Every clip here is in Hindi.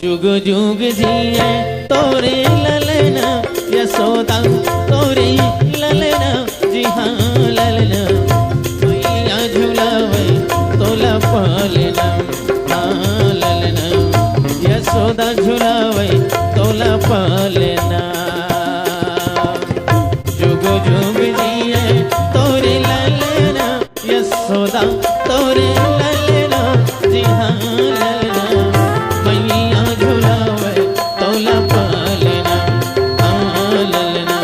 जुग जुग जिए तोरे ललना यशोदा तोरे ललना जी हाँ ललना मैया झुलावे तोला पालना हाँ ललना यशोदा झुलावे तोला पालना जुग जुग जिए तोरे ललना यशोदा तोरे ललना जी हाँ ललना मैया झुलावे तोला पालना हाँ ललना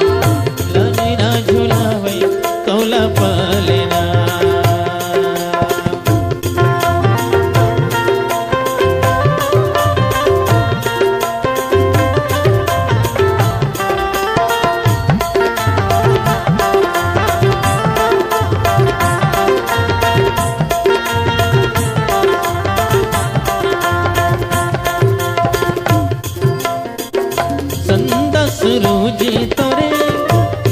ललना झुलावे तोला पालना सूरजी तोरे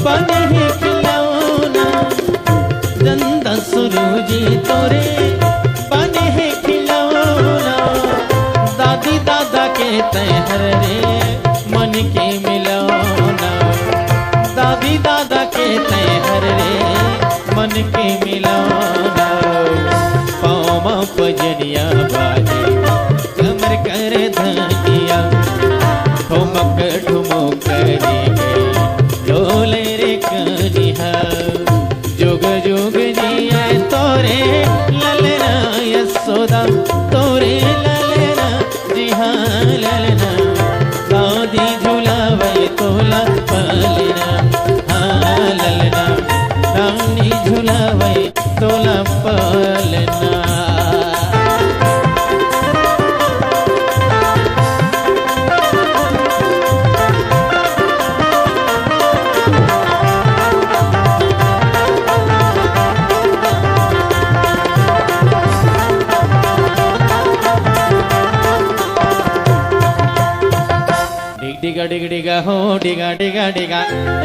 बने है खिलौना चंदा सूरजी तोरे बने है खिलौना दादी दादा के तहर रे मन के मिलौना दादी दादा के तहर रे मन के मिलौना पाँव पजनिया बाजे कमर कर धनिया ठुमक ठुमक रे डोले रे कनिहा जुग जुग जिया तोरे ललना यशोदा तोरे ललना जी हाँ ललना दादी झुलावे तोला पालना हाँ ललना रानी झुलावे तोला पालना डिगा डिग डिगा हो डिगा डिगा डिगा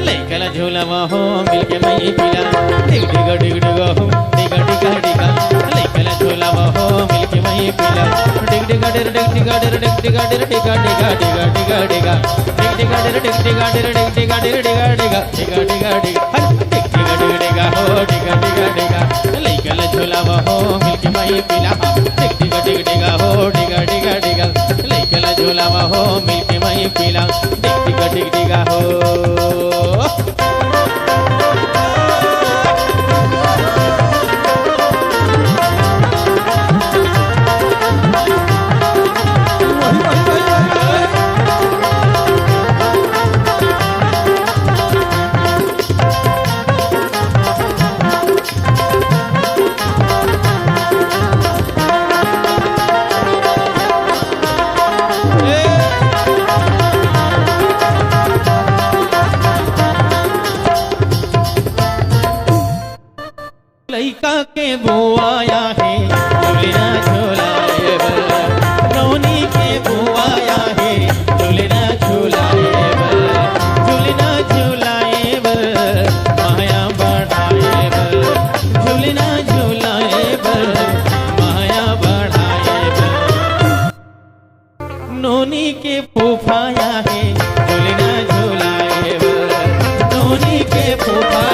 लैकला झूलावा हो मिलके मई पिला डिग डिगा डिग डिगा हो डिगा डिगा डिगा लैकला झूलावा हो मिलके मई पिला डिग डिगा डिग डिगा डिग डिगा डिगा डिगा डिगा डिगा डिगा डिग डिगा डिग डिगा डिग डिगा डिगा डिगा डिगा डिगा डिगा डिग डिगा डिग डिगा हो डिगा डिगा डिगा लैकला झूलावा हो मिलके मई पिला डिग डिगा डिग डिगा हो डिगा डिगा डिगा लैकला झूलावा हो मिलके मई पिला डिगा डिग डिगा हो लइका के बुआया है झूलना झूलाए बल नौनी के बुआया है झूलना झूलाए बल झूलना झूलाए बल माया बढ़ाए बल झूलना झूलाए बल माया बढ़ाए बल नौनी के फूफाया है झूलना झूलाए बल नौनी के फूफा